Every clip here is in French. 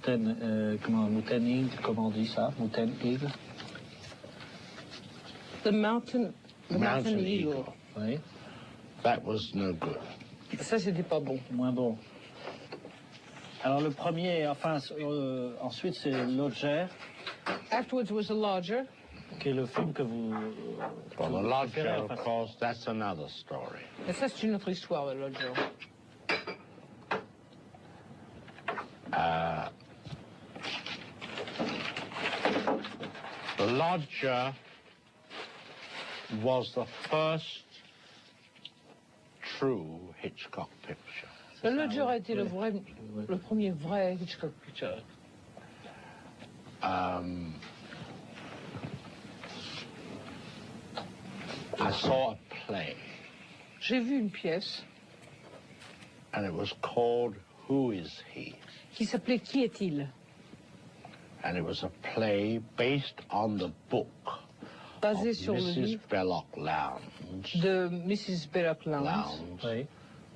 Mountain Eagle, comment on dit ça? Mountain Eagle? The Mountain Eagle. Oui. That was no good. Ça, c'était pas bon. Moins bon. Alors le premier, ensuite c'est Lodger. Afterwards was The Lodger. Qui est le film que vous... Well, The Lodger, of course, that's another story. Et ça, c'est une autre histoire, The Lodger. The Lodger was the first true Hitchcock picture. Le Lodger a été le premier vrai Hitchcock picture. I saw a play. J'ai vu une pièce. And it was called Who Is He? Qui s'appelait Qui est-il? And it was a play based on the book basé sur le Mrs. livre Belloc Lowndes de Mrs. Belloc Lowndes, oui.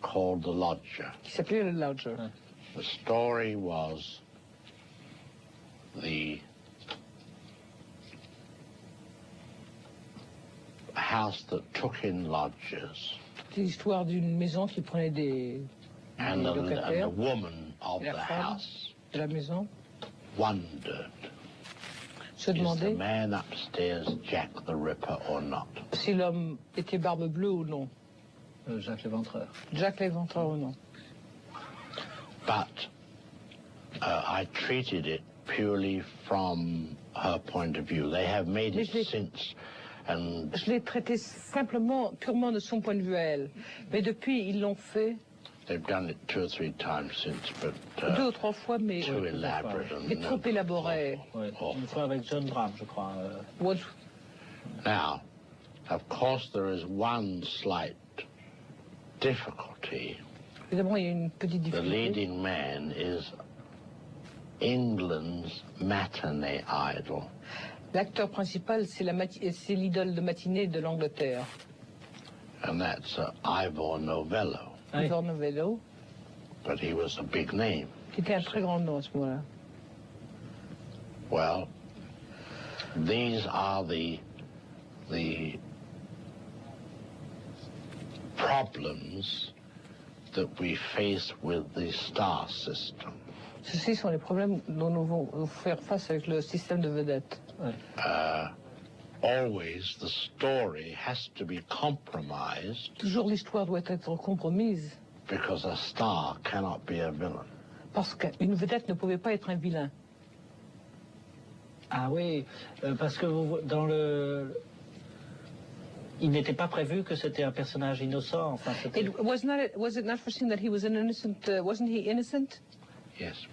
Called The Lodger. Qui s'appelait Le Lodger. The story was the house that took in lodgers. C'est l'histoire d'une maison qui prenait des locataires. And the woman of the house de la maison wondered, se demandait is the man upstairs Jack the Ripper or not? Si l'homme était Barbe Bleue ou non. Jacques l'Éventreur. Jacques l'Éventreur ou non. But I treated it purely from her point of view. They have made it since. And je l'ai traité simplement, purement de son point de vue à elle. Mais depuis, ils l'ont fait. They've done it 2 or 3 times since, but 2 ou 3 fois, mais too elaborate et trop élaboré. Une fois avec John Bram, je crois. Now, of course, there is one slight difficulty. Évidemment, il y a une petite difficulté. The leading man is England's matinee idol. L'acteur principal, c'est l'idole de matinée de l'Angleterre. And that's Ivor Novello. Ivor Novello. But he was a big name. Qui était un très grand nom à ce moment-là. Well, these are the problems that we face with the star system. Ceci sont les problèmes dont nous devons faire face avec le système de vedettes. Always the story has to be compromised. Toujours l'histoire doit être compromise. Because a star cannot be a villain. Parce qu'une vedette ne pouvait pas être un vilain. Ah oui, parce que dans le... Il n'était pas prévu que c'était un personnage innocent. Enfin, was it not foreseen that he was an innocent? Wasn't he innocent? Yes,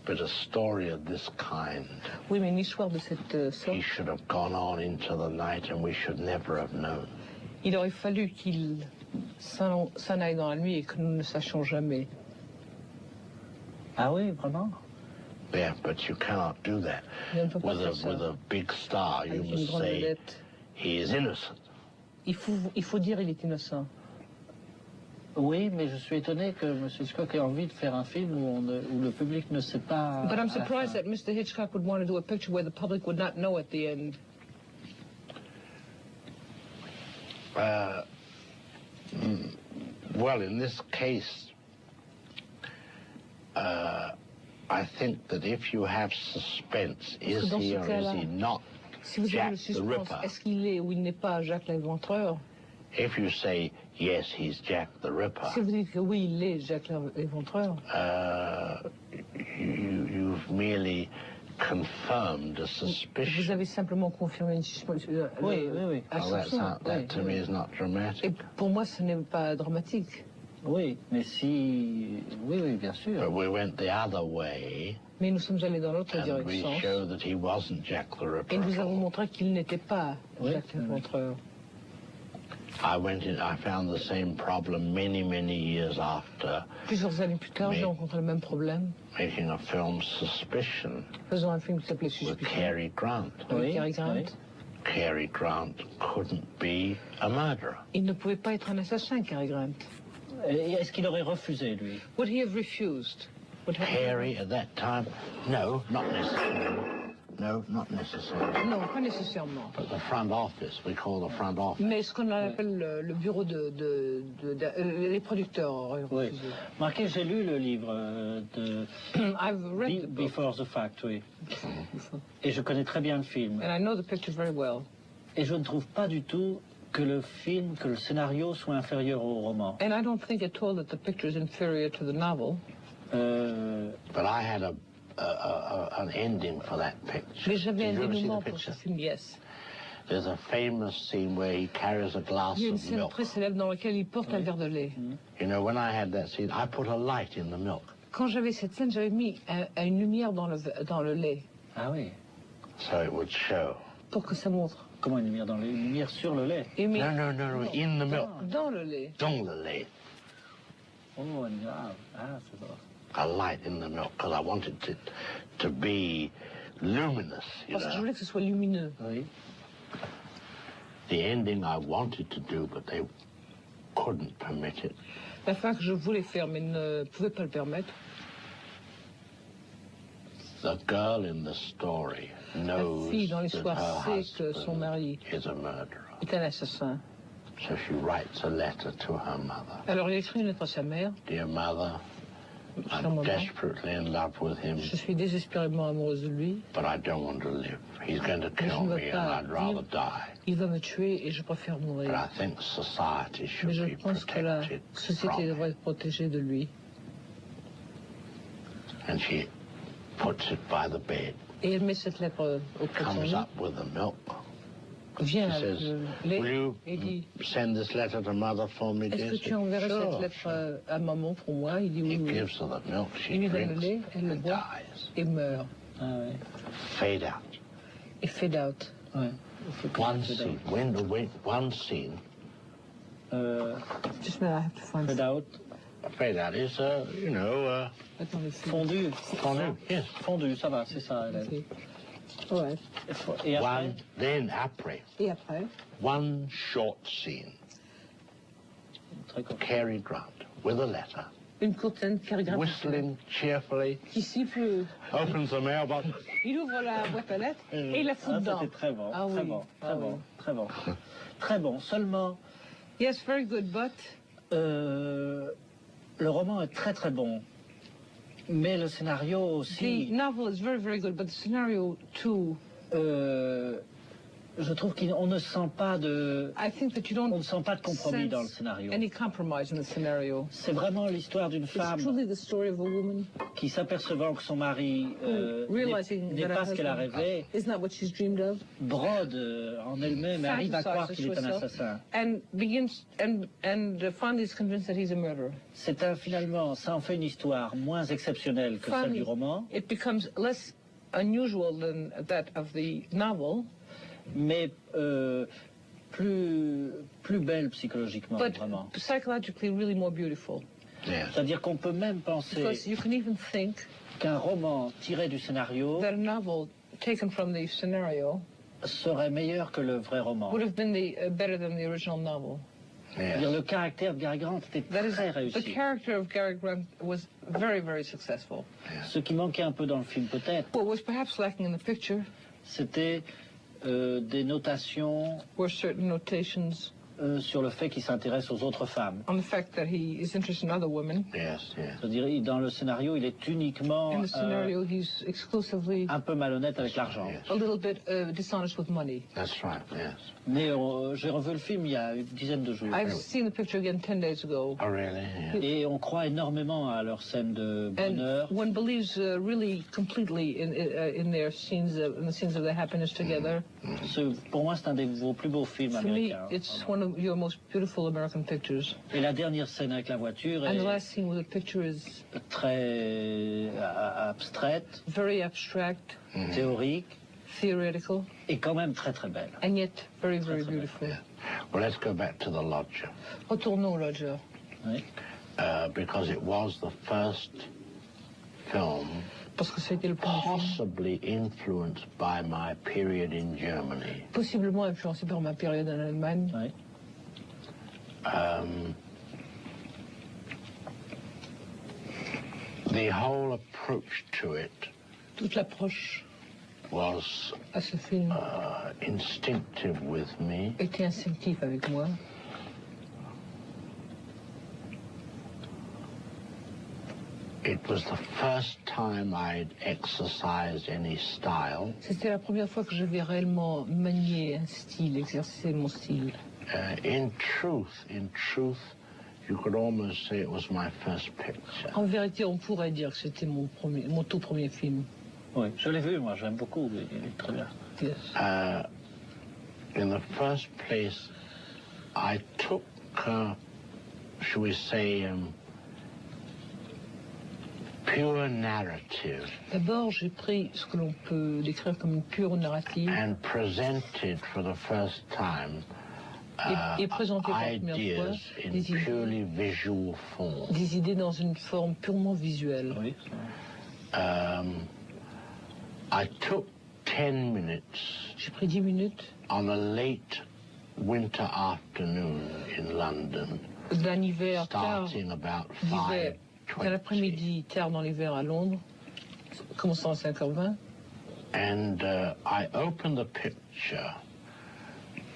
but a story of this kind. Oui, mais une histoire de cette sorte. He should have gone on into the night, and we should never have known. Il aurait fallu qu'il s'en aille dans la nuit et que nous ne sachions jamais. Ah oui, vraiment? Yeah, but you cannot do that. With a big star, you must say he is innocent. Il faut dire il est innocent. Oui, mais je suis étonné que M. Hitchcock ait envie de faire un film où le public ne sait pas. But I'm surprised that Mr. Hitchcock would want to do a picture where the public would not know at the end. Well, in this case, I think that if you have suspense, is he or is he not Jack the Ripper? Est-ce qu'il est ou il n'est pas Jacques l'Éventreur? If you say yes, he's Jack the Ripper. Si vous dites que oui, il est Jacques l'Éventreur. You've merely confirmed a suspicion. Vous avez simplement confirmé une suspicion. Oui. That to me is not dramatic. Et pour moi, ce n'est pas dramatique. Oui, mais si... Oui, bien sûr. But we went the other way. Mais nous sommes allés dans l'autre direction. We showed that he wasn't Jack the Ripper. Et nous avons montré qu'il n'était pas Jacques l'Éventreur. I found the same problem many years after. Plusieurs années plus tard, j'ai rencontré le même problème. Making a film Suspicion. Faisant un film qui s'appelait Suspicion. With Cary Grant. Avec Cary Grant. Cary Grant couldn't be a murderer. Il ne pouvait pas être un assassin, Cary Grant. Est-ce qu'il aurait refusé, lui? Would he have refused? hairy at that time? No, not necessarily. No, not necessarily. Non, pas nécessairement. But the front office, we call the front office. Mais ce qu'on appelle le bureau les producteurs. Oui. Marquez, j'ai lu le livre de I've read the book. Before the Fact, oui. Et je connais très bien le film. And I know the picture very well. Et je ne trouve pas du tout que le scénario soit inférieur au roman. And I don't think at all that the picture is inferior to the novel. But I had an ending for that picture. Mais j'avais Did un you ever see the dénouement pour ce picture? film, yes. There's a famous scene where he carries a glass Il y a une of scène milk. très célèbre dans laquelle il porte un verre de lait. You know, when I had that scene, I put a light in the milk. Quand j'avais cette scène, j'avais mis une lumière dans le lait Ah oui. So it would show. pour que ça montre. Comment une lumière dans le lait? Une lumière sur le lait. Et mais No, in the milk. dans le lait. Dans le lait. Oh, grave. Ah, c'est bon. A light in the milk, because I wanted it to be luminous, you Parce que je know. voulais que ce soit lumineux. Oui. The ending I wanted to do, but they couldn't permit it. La fin que je voulais faire, mais ne pouvais pas le permettre. The girl in the story knows fille dans that l'histoire her sait que son husband mari is a murderer. est un assassin. So she writes a letter to her mother. Alors il écrit une lettre à sa mère. Dear mother, Chère I'm maman, desperately in love with him, je suis désespérément amoureuse de lui. but I don't want to live. He's going to Mais je kill ne veux me and pas I'd rather vivre. die. Il va me tuer et je préfère But mourir. I think society should Mais je be pense que la protected société from devrait it. être protégée de lui. And she puts it by the bed, Et elle met cette lettre auprès de son comes lit, up with the milk. vient She avec says, le will lait you et dit send this letter to mother for me, est-ce dear? que tu enverrais Sure. cette lettre à maman pour moi? Il dit He oui, oui. gives her the milk, she Il lui donne le drinks lait, elle le and boit dies. et meurt. Ah oui. Fade out. Et fade out. Ouais. One scene. One scene. Just a minute, I have to find Fade out. Fade out is, Attends, le film. Fondu. fondu. Yes. Fondu, ça va, c'est ça, Hélène. Ok. Ouais. Et après, One, then après, Et après, one short scene. très court. Cary Grant with a letter, une courte scène calligraphique whistling cheerfully, qui siffle. opens the mailbox. Il ouvre la boîte à lettres et il la fout Ah, dedans. c'était très bon, Ah très oui. bon, très Ah bon, oui. très bon. Très bon, seulement, Yes, very good, but le roman est très très bon, mais le scénario the aussi, novel is very, very good, but the scenario too. je trouve qu'on ne sent pas de, I think that you on ne don't sent pas de compromis sense dans le scénario. any compromise in the scenario. C'est vraiment l'histoire d'une It's femme truly the story of a woman qui, s'apercevant que son mari realizing n'est that her pas ce qu'elle a husband rêvé, is not what she's dreamed of, brode en elle-même et arrive à croire qu'il est un herself, assassin. and begins and finally is convinced that he's a murderer. Finalement, ça en fait une histoire moins exceptionnelle que celle Finally, du roman, it becomes less unusual than that of the novel, mais plus belle psychologiquement, but vraiment. psychologically really more beautiful. Yes. C'est-à-dire qu'on peut même penser Because you can even think qu'un roman tiré du scénario that a novel taken from the scenario serait meilleur que le vrai roman. would have been better than the original novel. C'est-à-dire le caractère de Gary Grant était That is, très the réussi. character of Gary Grant was very, very successful. Ce qui manquait un peu dans le film peut-être, What was perhaps lacking in the picture c'était des notations were certain notations sur le fait qu'il s'intéresse aux autres femmes. on the fact that he is interested in other women. Yes, yes. C'est-à-dire, dans le scénario, il est uniquement In the scenario, he's exclusively un peu malhonnête avec l'argent. Yes. a little bit dishonest with money. That's right, yes. Mais j'ai revu le film il y a une dizaine de jours. I've seen the picture again 10 days ago. Oh, really? Yeah. Et on croit énormément à leur scène de bonheur. And one believes really completely in their scenes, in the scenes of their happiness together. Pour moi, c'est un de vos plus beaux films For me, américains. it's one of your most beautiful American pictures. Et la dernière scène avec la voiture And the est last scene with the picture is très abstraite, very abstract, théorique, theoretical, et quand même très très belle. and yet very, very beautiful. Well, let's go back to The Lodger, Retournons au Lodger. Oui. because it was the first film Parce que c'était le premier film, possibly influenced by my period in Germany. possiblement influencé par ma période en Allemagne. Oui. The whole approach to it Toute l'approche was à ce film instinctive with me. était instinctive avec moi. It was the first time I'd exercised any style. C'était la première fois que j'avais réellement manié un style, exercé mon style. In truth, you could almost say it was my first picture. En vérité, on pourrait dire que c'était mon tout premier film. Oui, je l'ai vu, moi, j'aime beaucoup, il est très bien. Yes. In the first place, I took, shall we say, pure narrative. D'abord, j'ai pris ce que l'on peut décrire comme une pure narrative And presented for the first time et présenté pour la première ideas fois in purely visual form. des idées dans une forme purement visuelle. Oui. I took 10 minutes J'ai pris 10 minutes on a late winter afternoon in London, d'un hiver tard, starting about d'hiver, d'un 5:20. après-midi tard dans l'hiver à Londres, commençant à 5h20. And I opened the picture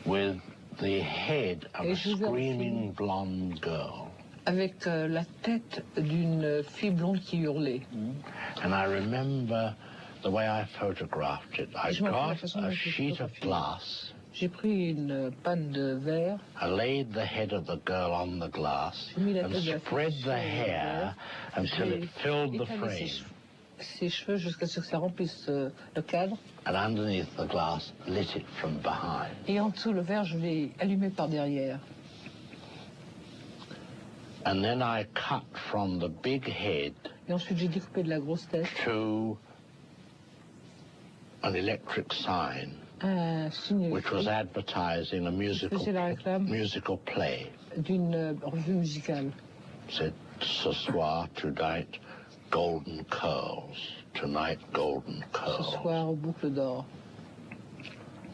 with the head of Et a je vous screaming blonde girl. Avec la tête d'une fille blonde qui hurlait. And I remember the way I photographed it. I Je me rappelle la got façon dont a j'ai sheet of photographié. glass. J'ai pris une panne de verre, I laid the head of the girl on the glass j'ai mis la and tête de la spread fille the sur le hair verre, until j'ai it filled the étalé frame. ses cheveux jusqu'à ce que ça remplisse le cadre. And underneath the glass, lit it from behind. Et en dessous, le verre, je l'ai allumé par derrière. And then I cut from the big head Et ensuite, j'ai découpé de la grosse tête, to an electric sign un signe which was advertising a faisait la réclame musical play. d'une revue musicale. Said, ce soir, tonight, golden curls. Tonight, golden Ce curls. soir, boucle d'or.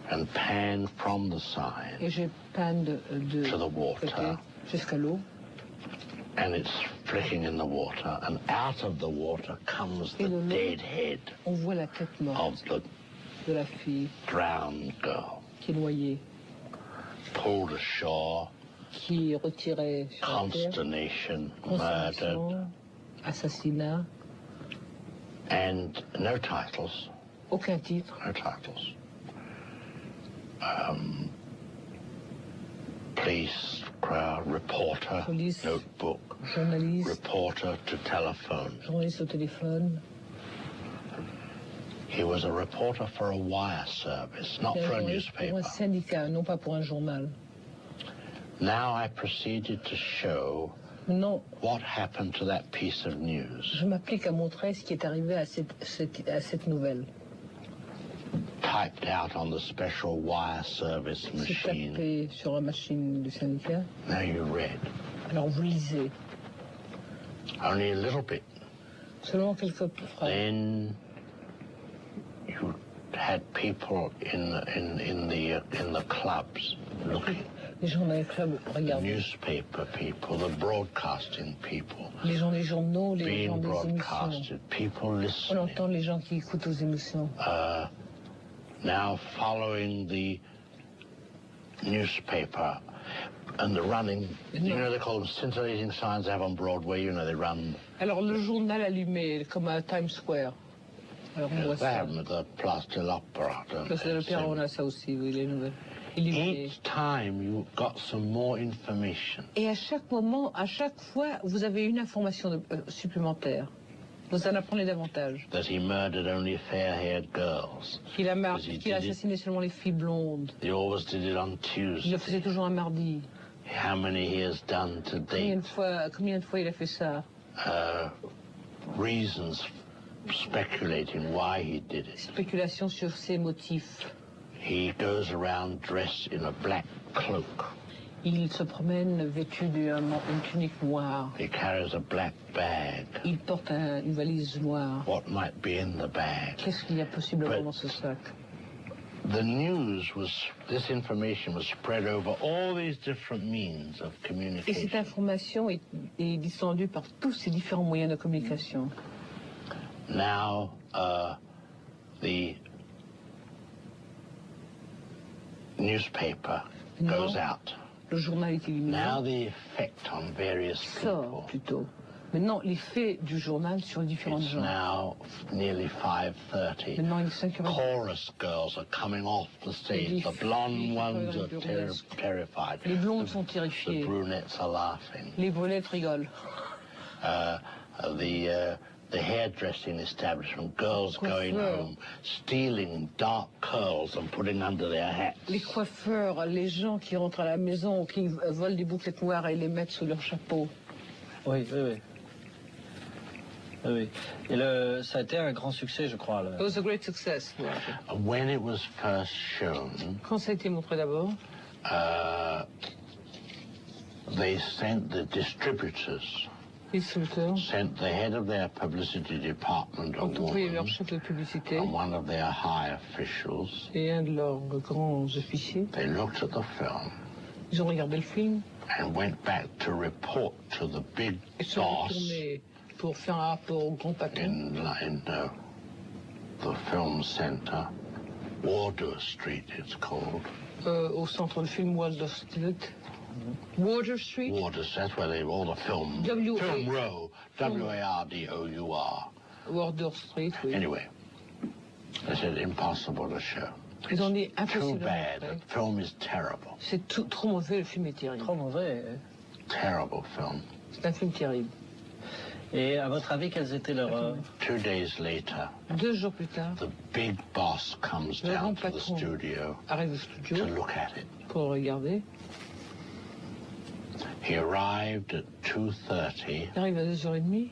And panned from the sign Et j'ai peint de to the water. côté jusqu'à l'eau. And it's flicking in the water, and out of the water comes the Et de l'eau, dead head on voit la tête of morte the de la fille drowned girl, qui est noyée, pulled ashore, qui est retirée sur la terre. consternation, murdered, Consternation, assassinat, and no titles, aucun titre. no titles. Police, crowd, reporter, Police. notebook, Journaliste, reporter to telephone. journaliste au téléphone. He was a reporter for a wire service, not C'est un for a journaliste pour un newspaper. syndicat, non pas pour un journal. Now I proceeded to show Non, what happened to that piece of news. je m'applique à montrer ce qui est arrivé à cette nouvelle. Typed out on the special wire service C'est machine. tapé sur la machine du syndicat. Now you read. Alors vous lisez Only a little bit. seulement quelques phrases. Then you had people in the clubs looking. Les gens dans les clubs The regardent. newspaper people, the broadcasting people, Les gens des journaux, les gens being des émissions. broadcasted, people On listening. entend les gens qui écoutent aux émissions. Now following the newspaper and the running, you know, they call them scintillating signs they have on Broadway, you know, they run. Alors le journal allumé, comme à Times Square. Alors on voit They ça. have them at the Place de l'Opera, don't Place de they? l'Opéra, on a ça aussi, oui, les nouvelles. Illuminées. Each time you got some more information. Et à chaque moment, à chaque fois, vous avez une information supplémentaire. Vous en apprenez davantage. That he murdered only fair-haired girls. Qu'il a, Because he qu'il a did it- assassiné seulement les filles blondes. He always did it on Il le Tuesday. faisait toujours un mardi. How many he has done to Combien date. de fois il a fait ça? Reasons speculating why he did it. Spéculation sur ses motifs. He goes around dressed in a black cloak. Il se promène vêtu d'une tunique noire. He carries a black bag. Il porte une valise noire. What might be in the bag? Qu'est-ce qu'il y a possiblement dans ce sac? The news was, this information was spread over all these different means of Et cette communication. information est descendue par tous ces différents moyens de communication. Now the newspaper goes out. Le journal est éliminé. Now the effect on various Sort people. plutôt. Maintenant, l'effet du journal sur les différentes It's gens. now nearly 5:30. Maintenant, il est 5h30. Chorus girls are coming off the stage. The blonde ones are terrified. Les blondes sont terrifiées. The brunettes are laughing. Les brunettes rigolent. The hairdressing establishment, girls going home, stealing dark curls and putting under their hats. Les coiffeurs, les gens qui rentrent à la maison ou qui volent des bouclettes noires et les mettent sous leur chapeau. Oui, oui, oui. Oui. Et ça a été un grand succès, je crois. It was a great success. When it was first shown, Quand ça a été montré d'abord, they sent the distributors, les distributeurs sent the head of their publicity department, a ont envoyé leur woman, chef de publicité and one of their high officials. et un de leurs grands officiers. They looked at the film Ils ont regardé le film and went back to report to the big et sont boss retournés pour faire un rapport au grand patron. in the film center, Wardour Street it's called. Au centre de film Wardour Street. Wardour Street. Wardour, that's where all the film row, W-A-R-D-O-U-R. Wardour Street, oui. Anyway, they said impossible to show. Ils ont dit Too impossible. bad. The film is terrible. C'est trop mauvais, le film est terrible. Trop mauvais. Terrible film. C'est un film terrible. Et à votre avis, quels étaient leurs... 2 days later, 2 jours plus tard, the big boss comes le down grand to the patron studio arrive au to studio look at it. pour regarder. He arrived at 2:30. Il arrive à 2h30.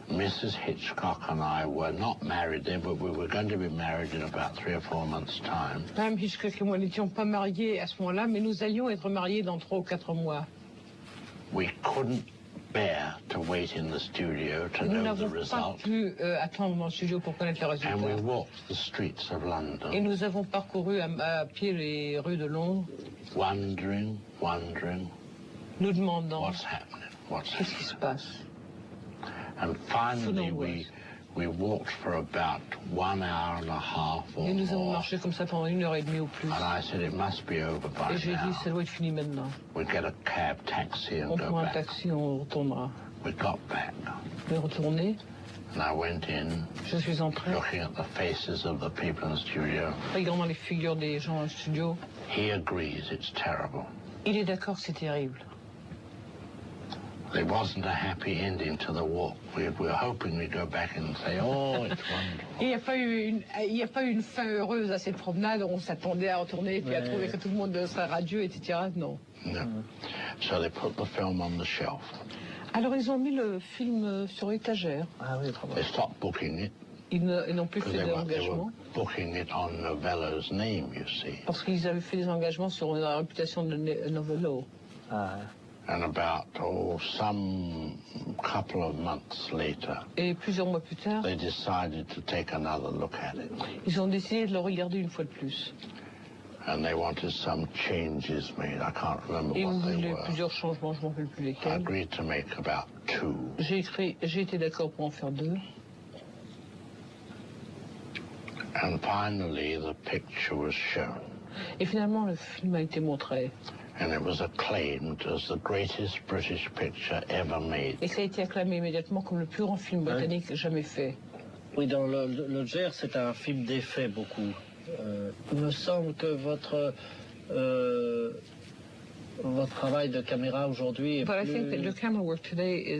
Mrs. Hitchcock and I were not married then, but we were going to be married in about 3 or 4 months' time. Madame Hitchcock et moi n'étions pas mariés à ce moment-là, mais nous allions être mariés dans 3 ou 4 mois. We couldn't bear to wait in the studio to Nous know the n'avons pas result. pu attendre dans le studio pour connaître le résultat. And we walked the streets of Et London, nous avons parcouru à pied les rues de Londres, wondering, nous demandant what's happening, qu'est-ce qui se passe. And finally, Full we walked for about 1 hour and a half or Et nous avons more. marché comme ça pendant 1h30 ou plus. And I said, it must be over by Et j'ai dit, now. ça doit être fini maintenant. We get a cab, taxi, and On go prend un back. taxi, on retournera. We got back, On est retourné, and I went in, je suis entré, looking at the faces of the people in the studio. regardant les figures des gens dans le studio. He agrees it's terrible. Il est d'accord, c'est terrible. There wasn't a happy ending to the walk. We were hoping we'd go back and say, oh, it's wonderful. Il n'y a pas eu une fin heureuse à cette promenade. On s'attendait à retourner et puis à trouver que tout le monde serait radieux, etc. Non. No. So they put the film on the shelf. Alors ils ont mis le film sur l'étagère. Ah oui, trop They stopped booking it Ils n'ont plus because fait they were d'engagement booking it on Novello's name, you see. parce qu'ils avaient fait des engagements sur la réputation de Novello. Ah, And about, some couple of months later, Et plusieurs mois plus tard, they decided to take another look at it. ils ont décidé de le regarder une fois de plus. And they wanted some changes made. I can't remember Et ils what they voulaient were. plusieurs changements, je ne me rappelle plus I lesquels. agreed to make about 2. J'ai été d'accord pour en faire 2. And finally, the picture was shown. Et finalement, le film a été montré. And it was acclaimed as the greatest British picture ever made. Et ça a été acclamé immédiatement comme le plus grand film britannique jamais fait. oui, dans le Gers, c'est un film d'effet beaucoup. Il me semble que votre travail de caméra aujourd'hui est But I think that plus, your camera work today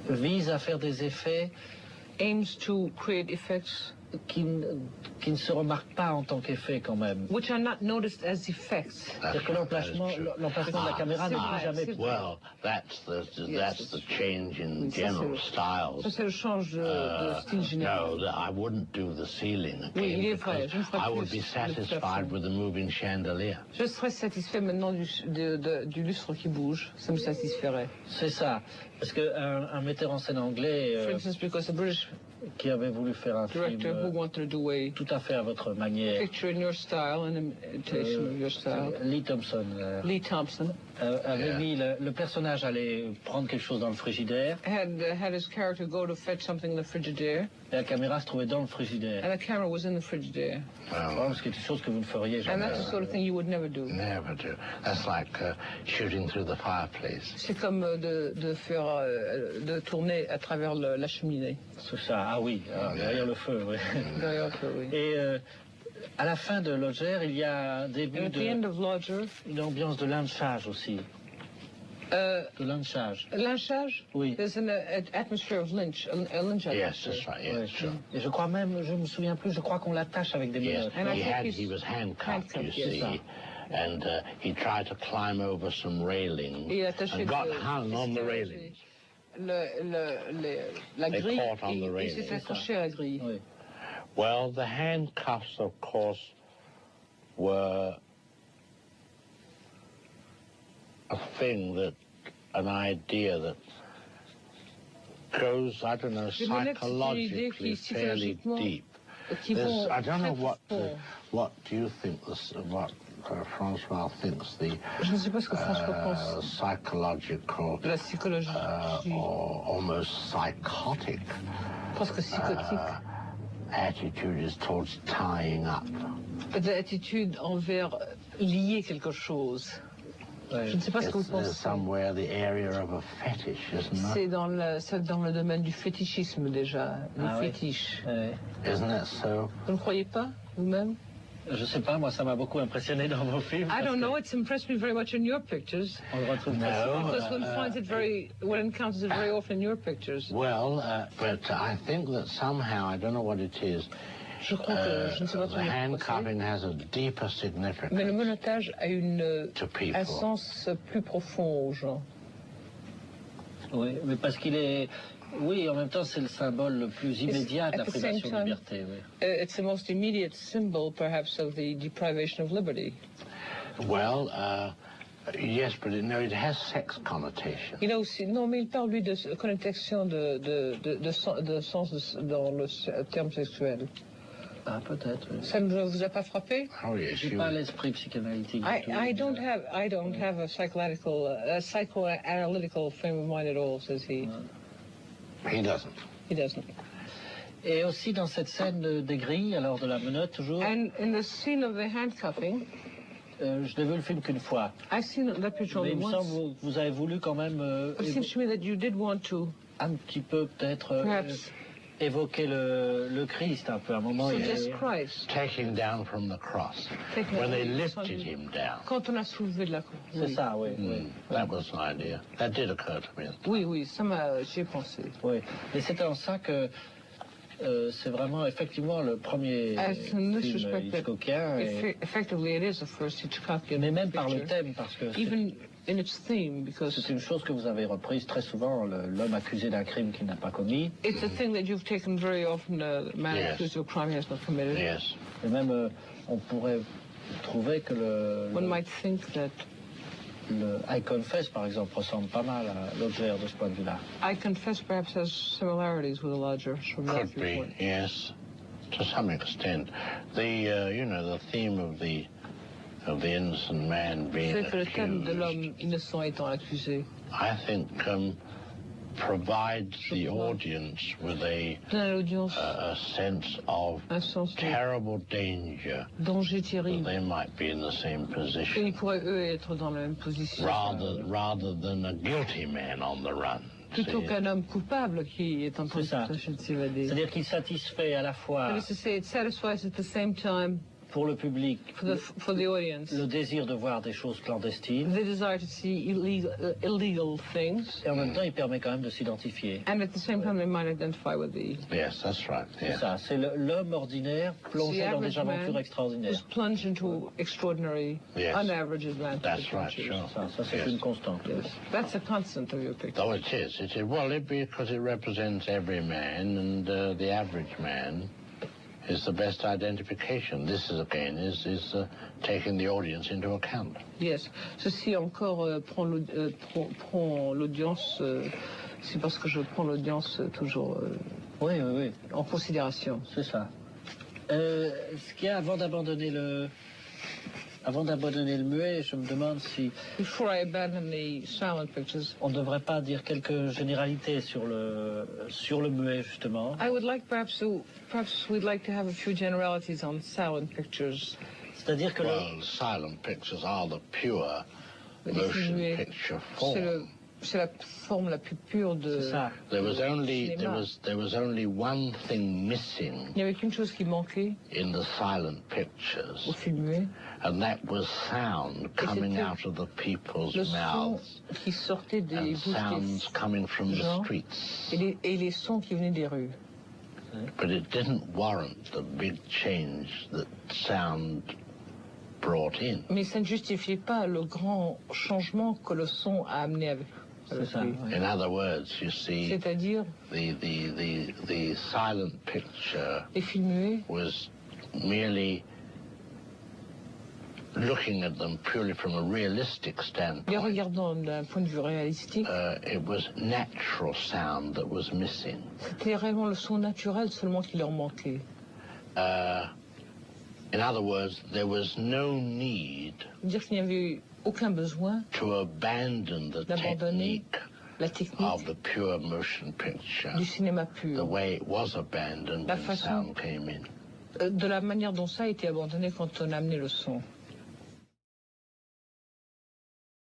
vise à faire des effets aims to create effects qui ne se remarquent pas en tant qu'effet quand même. which are not noticed as effects. C'est-à-dire que l'emplacement de la caméra n'est plus jamais c'est- Well, that's the change in Oui, ça, general Ça, styles. c'est le change de style général. No, I wouldn't do the ceiling again Oui, il est vrai, because je ne ferai I plus would be le satisfied plafond. with the moving chandelier. Je serais satisfait maintenant du lustre qui bouge. Ça me satisferait. C'est ça. Parce qu'un metteur en scène anglais For instance, because a British qui avait voulu faire un film director who wanted to do a tout à fait à votre manière, picture in your style, an imitation of your style, Lee Thompson, Lee Thompson, avait Yeah. mis le personnage allait prendre quelque chose dans le frigidaire had his character go to fetch something in the Frigidaire, et la caméra se trouvait dans le frigidaire. and the camera was in the Frigidaire. Well, Ce qui est une chose que vous ne feriez And jamais. that's the sort of thing you would never do. never do. That's like shooting through the fireplace. C'est comme de tourner à travers la cheminée. C'est ça, ah oui, derrière le feu, oui. Derrière le feu, oui. Et à la fin de Lodger, il y a un And début at the end of Lodger, une ambiance de lynchage aussi. De lynchage. lynchage? Oui. There's an atmosphere of lynch, a lynch Yes, atmosphere. that's right. Yeah, Ouais. sure. Et je crois même, je me souviens plus, je crois qu'on l'attache avec des Yes, menottes. And I think he was handcuffed, you handcuffed, yes. see, and he tried to climb over some railings Et attaché and got de- hung on the railings. La They grille, caught on the il railing. s'est accroché à la grille. Oui. Well, the handcuffs, of course, were a thing that, an idea that goes, I don't know, Les monettes, c'est une idée psychologically qui, fairly psychologiquement, deep. qui vont I don't know très profond. what do you think, what Francois thinks the Je ne sais pas ce que François pense psychological de la psychologie, or almost psychotic presque psychotique, attitude is towards tying up. d'attitude envers lier quelque chose. Ouais. Je ne sais pas ce que vous There's pensez. somewhere the area of a fetish, isn't it? C'est dans le domaine du fétichisme déjà, du Ah oui. fétiche. Ouais. Isn't it so? Vous ne croyez pas, vous-même? Je sais pas, moi ça m'a beaucoup impressionné dans vos films. I parce don't que know, it's impressed me very much in your pictures. On le retrouve No. facilement. Because one finds it one encounters it very often in your pictures. Well, but I think that somehow, I don't know what it is, Je crois que, je ne sais pas the trop bien pourquoi c'est, handcuffing has a deeper mais le significance menottage a to people. un sens plus profond aux gens. Oui, mais parce qu'il est... Oui, en même temps, c'est le symbole le plus immédiat de la at the same privation de time- liberté. Oui. It's the most immediate symbol, perhaps, of the deprivation of liberty. Well, yes, but it has sex connotation. Il a aussi, non, mais il parle, lui, de connotation de sens dans le terme sexuel. Ah, peut-être. Oui. Ça ne vous a pas frappé? Oh yes, J'ai you, pas l'esprit psychanalytique. du tout. I don't have a psychoanalytical frame of mind at all, says he. he doesn't. He doesn't. Et aussi dans cette scène des grilles, alors de la menotte toujours, And in the scene of the handcuffing, je n'ai vu le film qu'une fois. I've seen that picture Mais only il me once. semble que vous avez voulu quand même It seems to me that you did want to un petit peu peut-être perhaps évoquer le Christ un peu. À un moment, il y a- suggest Christ. Taking down from the cross. Taking When they down lifted from- him down. Quand on a soulevé de la croix. C'est ça, oui. Oui. That was an idea. That did occur to me. Oui, j'y ai pensé. Oui. Et c'est en ça que c'est vraiment effectivement le premier As in this film respect, that Hitchcockien. effectively it is the first Hitchcockian Mais même par le picture, thème, parce que even in its theme, because c'est une chose que vous avez reprise très souvent, l'homme accusé d'un crime qu'il n'a pas commis. it's a thing that you've taken very often, the man Yes. accused of a crime he has not committed. Yes. Et même, on pourrait trouver que One might think that le I Confess, par exemple, ressemble pas mal à Lodger de ce point de vue-là. I Confess perhaps has similarities with the Lodger from that Could be, viewpoint. yes, to some extent. The the theme of the innocent man being C'est que le thème de accused, l'homme innocent étant accusé I think, provides the audience with donne à l'audience a sense of un sens de terrible danger danger that terrible. they might be in the same Et position, ils pourraient, eux, être dans la même position. rather than a guilty man on the run. Plutôt See? qu'un homme coupable qui est en train de C'est ça. tâcher de s'évader. C'est-à-dire qu'il satisfait à la fois That is to say, it satisfies at the same time pour le public for the audience le désir de voir des choses clandestines the desire to see illegal things, et en même temps il permet quand même de s'identifier. and at the same time they might identify with the Yes, that's right. C'est Yes. ça, c'est l'homme ordinaire plongé The dans des average aventures man extraordinaires. who's plunged into extraordinary, Yes. unaverage adventures. That's right, sure. Ça c'est Yes. une constante. Yes. That's a constant of your picture. Oh, it is. It is. Well, because it represents every man, and the average man is the best identification. This is again is taking the audience into account. Yes. Ceci encore prend l'audience, c'est parce que je prends l'audience toujours Oui, oui, oui, en considération. c'est ça. Ce qu'il y a avant d'abandonner Avant d'abandonner le muet, je me demande si Before I abandon the silent pictures, on ne devrait pas dire quelques généralités sur le muet, justement. I would like perhaps we'd like to have a few generalities on silent pictures. C'est-à-dire que Well, silent pictures are the pure Les motion muets, picture form. c'est la forme la plus pure de. c'est ça. There was only one thing missing Il n'y avait qu'une chose qui manquait in the silent au pictures, film muet, and that was sound coming c'était out of the people's le son mouths qui sortait des and bouches sounds coming from the gens streets. et les sons qui venaient des rues. But it didn't warrant the big change that sound brought in. Mais ça ne justifiait pas le grand changement que le son a amené avec ça, lui. oui. In other words, you see, C'est-à-dire, the silent picture les films muets was merely looking at them purely from a realistic les standpoint. regardant d'un point de vue réalistique, It was natural sound that was missing. c'était réellement le son naturel seulement qui leur manquait. In other words, there was no need Dire qu'il n'y avait aucun besoin to abandon the d'abandonner technique la technique of the pure motion picture du cinéma the pur, way it was abandoned La when façon- sound came in. de la manière dont ça a été abandonné quand on a amené le son.